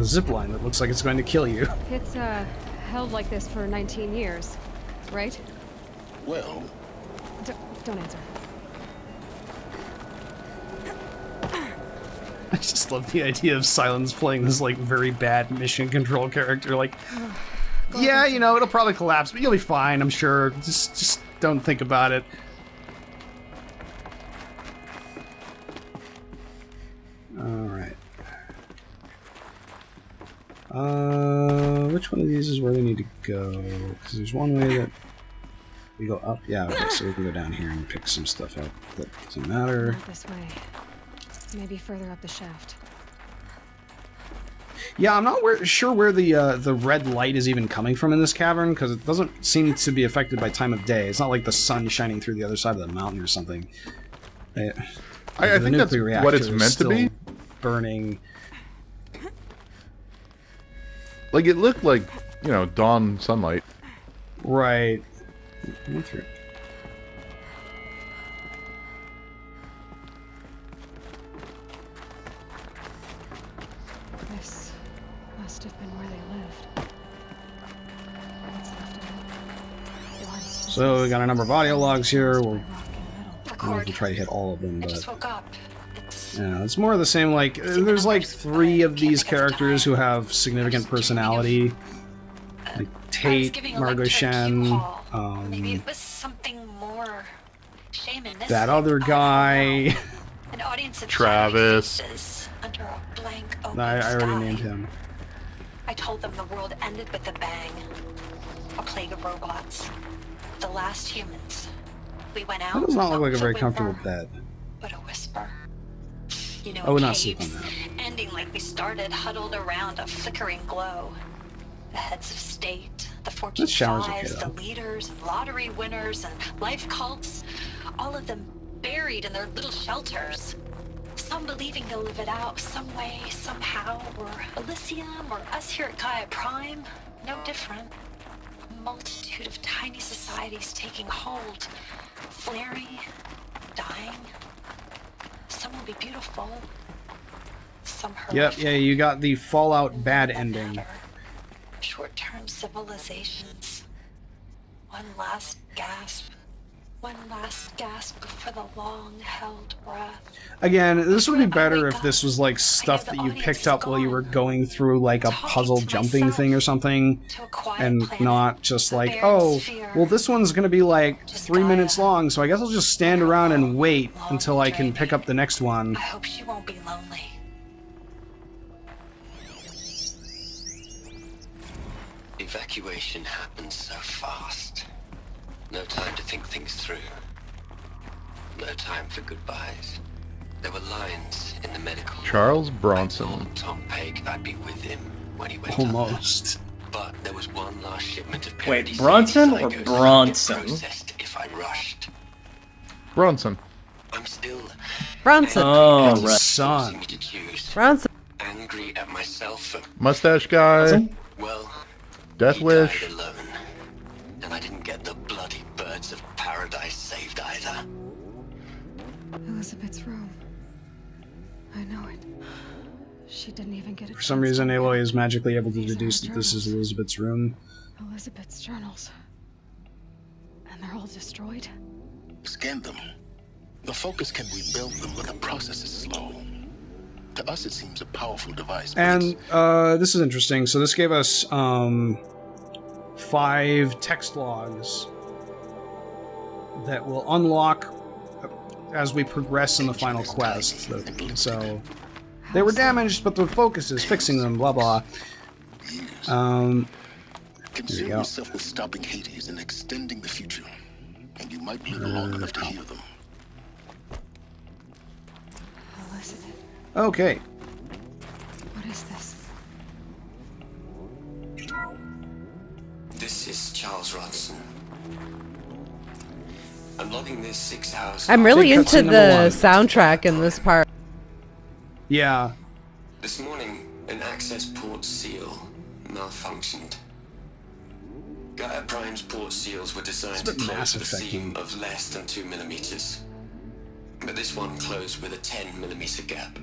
a zip line that looks like it's going to kill you. It's held like this for 19 years, right? Well, Don't answer. I just love the idea of Silence playing this like very bad mission control character. Like, yeah, you know, it'll probably collapse, but you'll be fine, I'm sure. Just don't think about it. Alright. Which one of these is where we need to go? Because there's one way that we go up. Yeah, okay, so we can go down here and pick some stuff up. That doesn't matter. Not this way. Maybe further up the shaft. Yeah, I'm not sure where the red light is even coming from in this cavern, because it doesn't seem to be affected by time of day. It's not like the sun shining through the other side of the mountain or something. I think that's what it's meant to be. Burning. Like, it looked like, you know, dawn sunlight. Right. Went through. This must have been where they lived. What's left of it? So we got a number of audio logs here. We'll Record. try to hit all of them, I but just woke up. yeah, it's more of the same. Like, there's like 3 of these characters who have significant personality. Like Tate, Margot Shen, Maybe it was something more shamanistic. that other guy. An audience of Travis. faces under a blank open I already sky. named him. I told them the world ended with a bang. A plague of robots. The last humans. We went out. That does not look like a very whimper, comfortable bed. But a whisper. You know, I would not sleep on caves, that. ending like we started, huddled around a flickering glow. The heads of state, the fortune This shower's okay, fives, the though. leaders, and lottery winners, and life cults, all of them buried in their little shelters. Some believing they'll live it out some way, somehow, or Elysium, or us here at Gaia Prime, no different. A multitude of tiny societies taking hold, flaring, dying. Some will be beautiful, some horrific. Yep, yeah, you got the Fallout bad ending. Short-term civilizations. One last gasp. One last gasp before the long-held breath. Again, this would be better if this was like stuff that you picked up while you were going through like a puzzle jumping thing or something, and not just like, oh, well, this one's gonna be like 3 minutes long, so I guess I'll just stand around and wait until I can pick up the next one. I hope she won't be lonely. Evacuation happens so fast. No time to think things through. No time for goodbyes. There were lines in the medical. Charles I Bronson. told Tom Pegg I'd be with him when he went Almost. under. But there was one last shipment of Wait, Paradis Bronson or Psychos that would get Bronson? processed if I rushed. Bronson. I'm still Bronson. Oh, angry right. Son. forcing me to choose. Bronson. Angry at myself for, Mustache guy. well, Death he Wish. died alone. And I didn't get the bloody birds of paradise saved either. Elizabeth's room. I know it. She didn't even get it. For some reason, Aloy is magically able to deduce that this is Elizabeth's room. Elizabeth's journals. And they're all destroyed? scan them. The focus can rebuild them, but the process is slow. To us, it seems a powerful device. And this is interesting. So this gave us 5 text logs that will unlock as we progress in the final quest. So they were damaged, but the focus is fixing them. Blah blah. Concern yourself with stopping Hades and extending the future, and you might live long enough to hear them. Elizabeth, Okay. what is this? This is Charles Ronson. I'm logging this 6 hours. I'm really Cutscene into number the 1. soundtrack in this part. Yeah. This morning, an access port seal malfunctioned. Gaia Prime's port seals were designed to It's a bit close Mass with a seam Effect-y. of less than 2 millimeters. But this one closed with a 10 millimeter gap.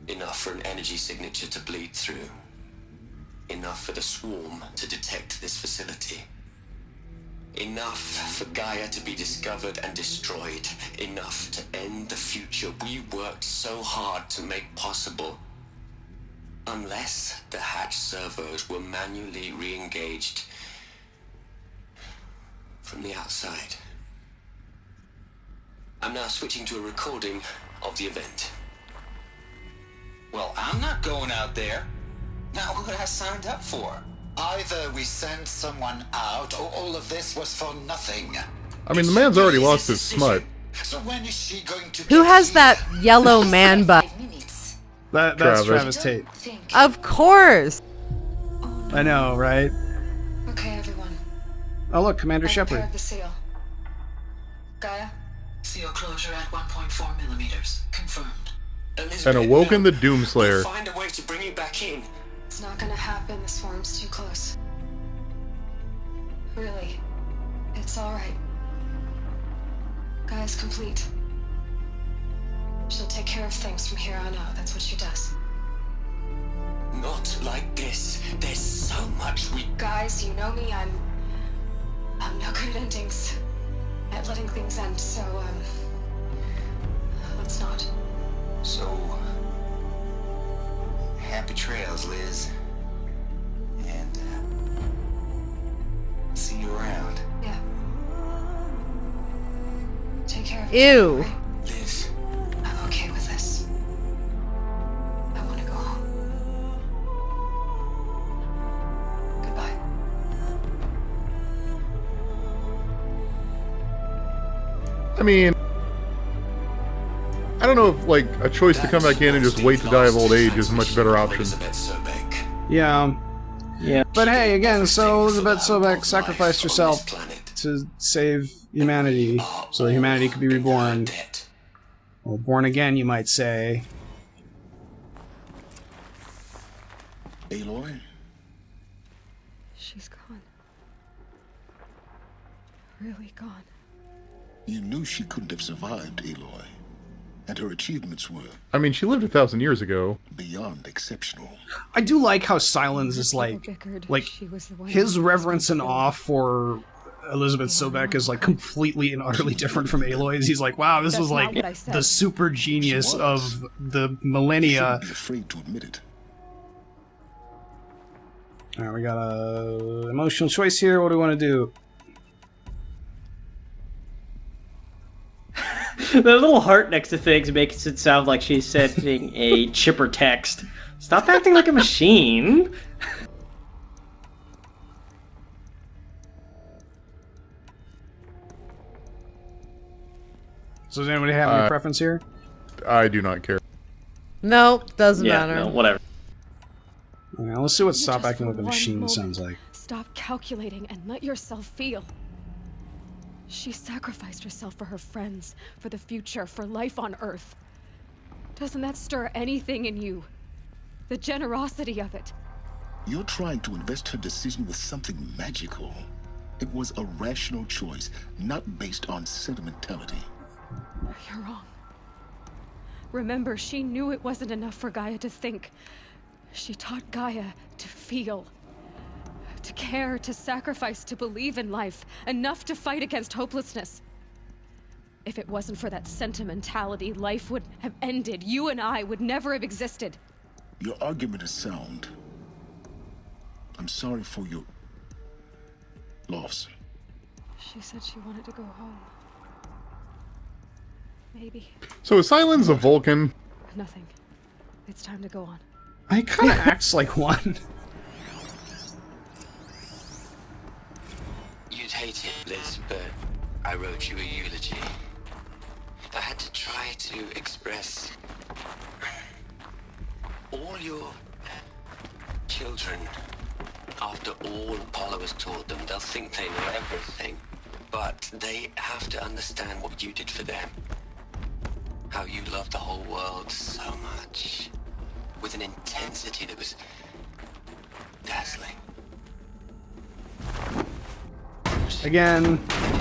Enough for an energy signature to bleed through. Enough for the swarm to detect this facility. Enough for Gaia to be discovered and destroyed. Enough to end the future we worked so hard to make possible. Unless the hatch servos were manually re-engaged from the outside. I'm now switching to a recording of the event. Well, I'm not going out there. Not what I signed up for. Either we send someone out, or all of this was for nothing. I mean, the man's already lost his smut. So when is she going to Who get has here? that yellow man butt? That's Travis. Travis Tate. Of course. I know, right? Okay, everyone. Oh look, Commander Shepard. Repaired the seal. Gaia? Seal closure at 1.4 millimeters. Confirmed. Elizabeth, And awoken no. the Doomslayer. We'll find a way to bring you back in. It's not gonna happen. The swarm's too close. Really. It's alright. Gaia's complete. She'll take care of things from here on out. That's what she does. Not like this. There's so much we... Guys, you know me. I'm no good at endings. At letting things end, so, let's not. So, happy trails, Liz. And, see you around. Yeah. Take care of Ew. yourself, right? Liz, I'm okay with this. I want to go home. Goodbye. I mean, I don't know if, like, a choice to come back in and just wait to die of old age is a much better option. Elizabeth Sobek. Yeah. Yeah. But hey, again, so Elizabeth For the Sobek love of sacrificed life herself on this planet. to save humanity, so that humanity could be reborn. Debt. Or born again, you might say. Aloy? She's gone. Really gone. You knew she couldn't have survived, Aloy. And her achievements were I mean, she lived 1,000 years ago. beyond exceptional. I do like how Silence is like She was the one his who reverence and responsible. awe for Elizabeth Sobek is like completely and utterly different from Aloy's. He's like, wow, this That's was not like what I said. the super genius She was. of the You millennia. shouldn't be afraid to admit it. All right, we got a emotional choice here. What do we want to do? The little heart next to things makes it sound like she's sending a chipper text. Stop acting like a machine. So does anybody have any preference here? I do not care. Nope, doesn't Yeah, matter. no, whatever. Okay, let's see what stop Just acting for like a one machine moment, sounds like. Stop calculating and let yourself feel. She sacrificed herself for her friends, for the future, for life on Earth. Doesn't that stir anything in you? The generosity of it. You're trying to invest her decision with something magical. It was a rational choice, not based on sentimentality. You're wrong. Remember, she knew it wasn't enough for Gaia to think. She taught Gaia to feel. To care, to sacrifice, to believe in life. Enough to fight against hopelessness. If it wasn't for that sentimentality, life would have ended. You and I would never have existed. Your argument is sound. I'm sorry for your loss. She said she wanted to go home. Maybe. So is Silence a Vulcan? Nothing. It's time to go on. He kind of acts like one. You'd hate it, Liz, but I wrote you a eulogy. I had to try to express all your children. After all Apollo has taught them, they'll think they know everything. But they have to understand what you did for them. How you loved the whole world so much. With an intensity that was dazzling. Again, In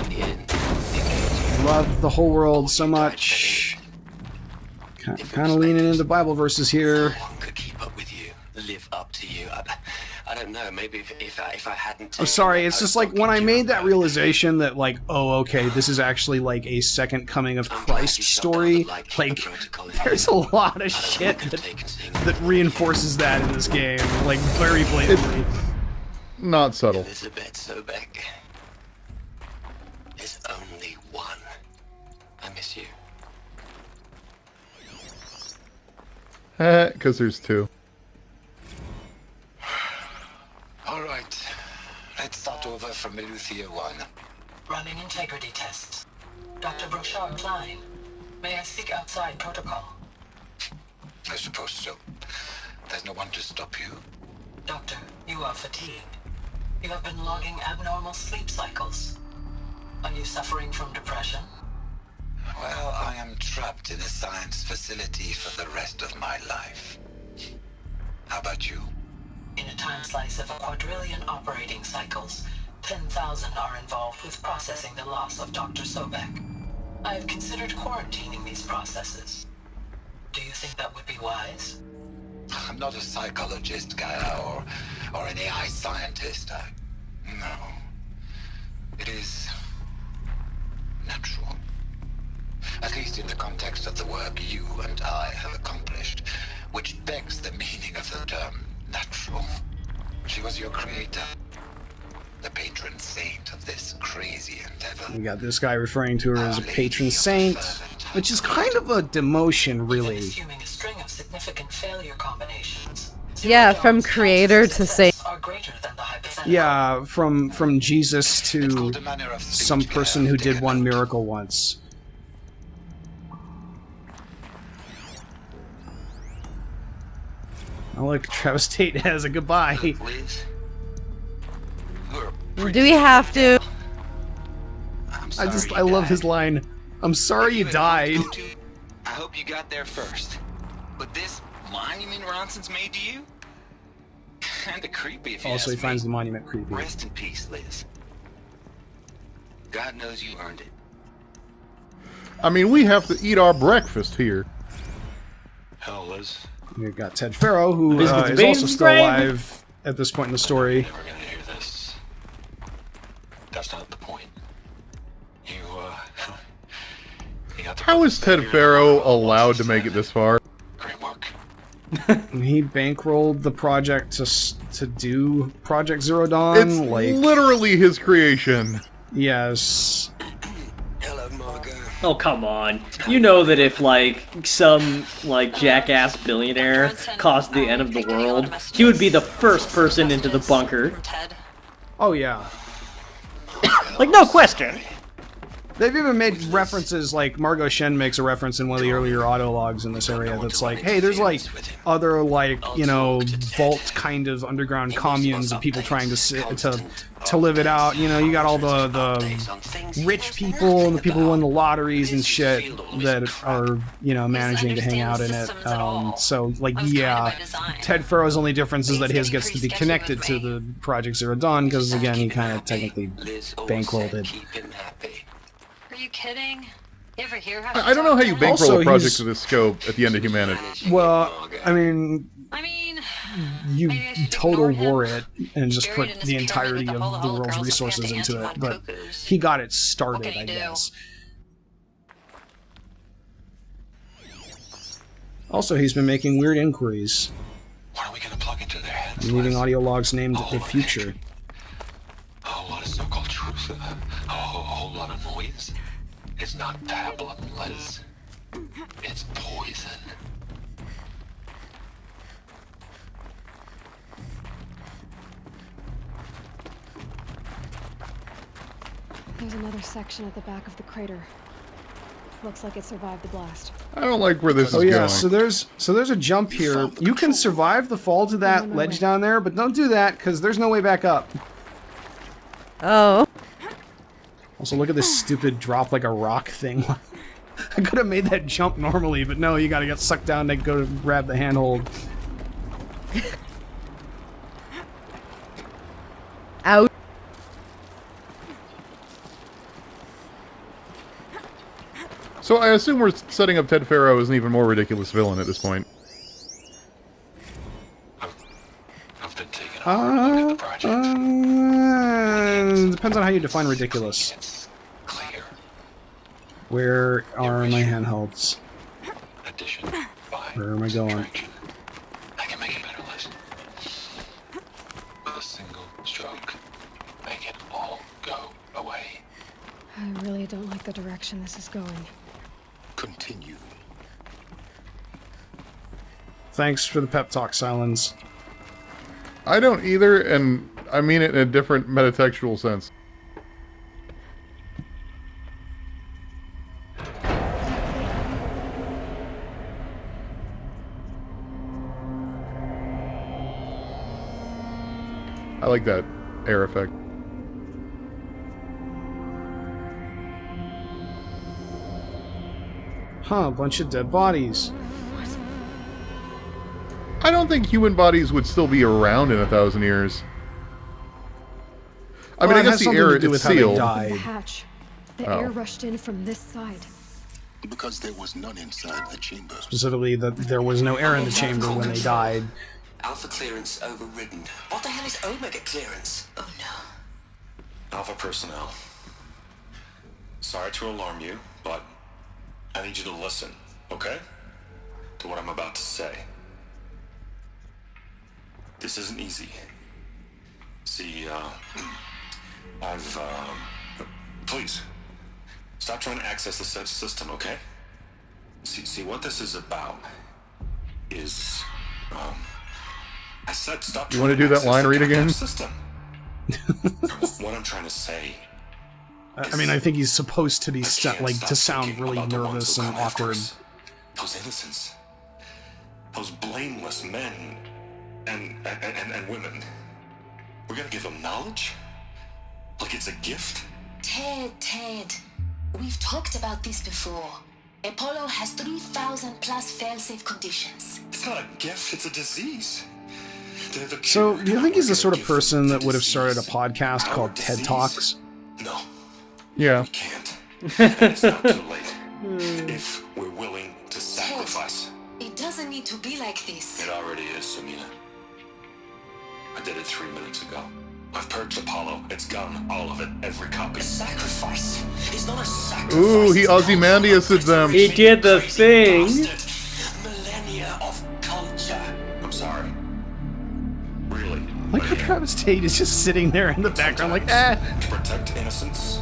the end, it love the whole world so much. Kind of leaning into Bible verses here. no one could keep up with you, live up to you. I I don't know. Maybe if I hadn't. I'm sorry, it's just like when I made that realization that like, oh, okay, this is actually like a second coming of Christ story. Like, there's a lot of shit that reinforces that in this game, like very blatantly. Not subtle. Elizabeth Sobek is only one. I miss you. Because there's two. All right. Let's start over from Eleuthia 1. Running integrity tests. Dr. Brochard Klein, may I speak outside protocol? I suppose so. There's no one to stop you. Doctor, you are fatigued. You have been logging abnormal sleep cycles. Are you suffering from depression? Well, I am trapped in a science facility for the rest of my life. How about you? In a time slice of a quadrillion operating cycles, 10,000 are involved with processing the loss of Dr. Sobek. I have considered quarantining these processes. Do you think that would be wise? I'm not a psychologist, Gaia, or an AI scientist. No. It is natural. At least in the context of the work you and I have accomplished, which begs the meaning of the term natural. She was your creator, the patron saint of this crazy endeavor. We got this guy referring to her as a patron saint, which is kind of a demotion, really. Assuming a string of significant failure combinations. Yeah, from creator to saint. Are greater than the hypothetical. Yeah, from Jesus to some person who did one miracle once. Oh look, Travis Tate has a goodbye. Liz, Do we have to? I love his line. I'm sorry you died. I hope you got there first. But this monument Ronson's made to you? Kinda creepy if you Also, he ask me. finds the monument creepy. rest in peace, Liz. God knows you earned it. I mean, we have to eat our breakfast here. Hell, Liz. We've got Ted Faro, who This is is the also still brain. alive at this point in the story. Never gonna hear this. That's not the point. You got the How is Ted Faro allowed to make it this far? Great work. He bankrolled the project to do Project Zero Dawn. It's like, literally his creation. yes. Hello, Margot. Oh, come on. You know that if, like, some, like, jackass billionaire caused the end of the world, he would be the first person into the bunker. Ted. Oh yeah. Like, no question. They've even made references, like Margot Shen makes a reference in one of the earlier auto logs in this area that's like, hey, there's like other, like, you know, vault kind of underground communes of people trying to live it out. You know, you got all the rich people and the people who win the lotteries and shit that are, you know, managing to hang out in it. So, like, yeah, Ted Faro's only difference is that his gets to be connected to the Project Zero Dawn because, again, he kind of technically bankrolled it. Keep him happy. Are you kidding? You ever hear how I don't know how you bankroll Also, a project he's- of this scope at the end of humanity. Well, I mean, I mean, you maybe I should total ignore him. war it and just Buried put in his the pyramid entirety with of all the the world's girls resources looking into it, anti-hot but cuckoos. he got it started, What can I you do? guess. Also, he's been making weird inquiries, What are we gonna plug into their heads? leaving Liz? audio logs named The Future. A whole lot of so-called truth. A whole lot of noise. It's not pablum, Liz. It's poison. There's another section at the back of the crater. Looks like it survived the blast. I don't like where this Oh is yeah, going. so there's a jump here. You can survive the fall to that ledge down there, but don't do that because there's no way back up. Oh. Also, look at this stupid drop like a rock thing. I could have made that jump normally, but no, you gotta get sucked down to go to grab the handhold. Out. So I assume we're setting up Ted Faro as an even more ridiculous villain at this point. I've been taken the project. Depends on how you define ridiculous. It's clear. Where are my handhelds? Addition by Where am I going? subtraction. I can make a better list. With a single stroke, make it all go away. I really don't like the direction this is going. Continue. Thanks for the pep talk, Silence. I don't either, and I mean it in a different metatextual sense. I like that air effect. Huh, a bunch of dead bodies. I don't think human bodies would still be around in 1,000 years. I mean, I guess the air is sealed. The hatch. The air rushed in from this side. Because there was none inside the chamber. Specifically, that there was no air in the chamber when they died. Alpha clearance overridden. What the hell is Omega clearance? Oh no. Alpha personnel. Sorry to alarm you, but I need you to listen, okay? To what I'm about to say. This isn't easy. See, please, stop trying to access the system, okay? See, what this is about is, I said stop You trying want to do that access line the read again? system. What I'm trying to say. I mean, I think he's supposed to be I can't like stop to sound thinking really about the ones nervous who and come after awkward. us. Those innocents. Those blameless men and women. We're gonna give them knowledge? Like it's a gift? Ted. We've talked about this before. Apollo has 3,000 plus fail-safe conditions. It's not a gift, it's a disease. The So, cure do you think he's the sort of give person the that would have started a disease. podcast Our called TED disease? Talks? No, Yeah. we can't. And it's not too late. If we're willing to sacrifice. It doesn't need to be like this. It already is, Samina. I did it 3 minutes ago. I've purged Apollo. It's gone. All of it. Every copy. A sacrifice. It's not a sacrifice. Ooh, he Ozymandias'd them. He did the thing. Millennia of culture. I'm sorry. Really. Like how Travis Tate is just sitting there in the background like, eh. To protect innocence.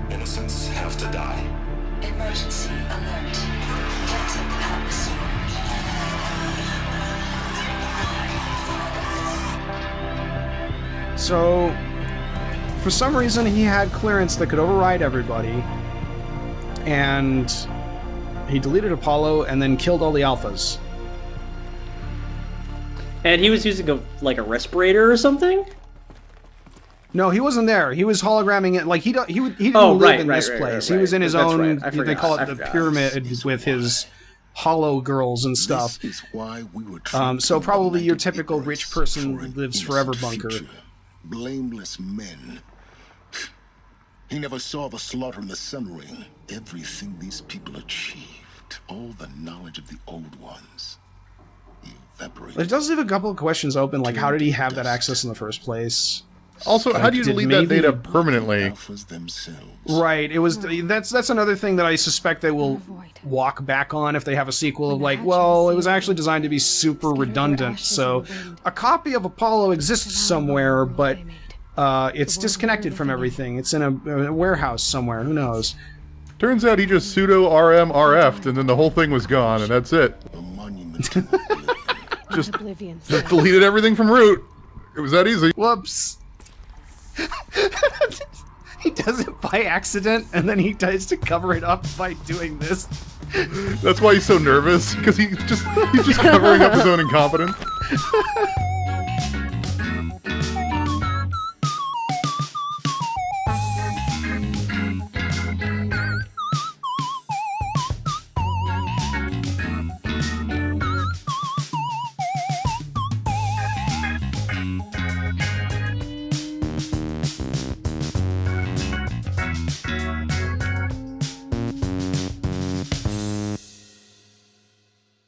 Innocents have to die. Emergency alert. Captain atmosphere. So, for some reason, he had clearance that could override everybody, and he deleted Apollo and then killed all the alphas. And he was using a respirator or something? No, he wasn't there. He was hologramming it. Like he didn't Oh, live right, in right, this right, place. right, He was in right. his That's own. right. I They forgot, call I it the forgot. pyramid with his hollow girls and stuff. This is why we were So trapped probably in your the typical ignorance rich person for an lives forever innocent bunker. future. Blameless men. He never saw the slaughter in the Sun Ring. Everything these people achieved, all the knowledge of the old ones, evaporated. It does leave a couple of questions open, like how did he have that access in the first place? Also, how do you did delete that maybe- data permanently? Alphas themselves. Right. It was that's another thing that I suspect they will walk back on if they have a sequel of like, well, it was actually designed to be super redundant. So a copy of Apollo exists somewhere, but it's disconnected from everything. It's in a warehouse somewhere. Who knows? Turns out he just pseudo RMRF'd and then the whole thing was gone and that's it. A monument to oblivion. Just Oblivion. deleted everything from root. It was that easy. Whoops. He does it by accident, and then he tries to cover it up by doing this. That's why he's so nervous, because he's just covering up his own incompetence.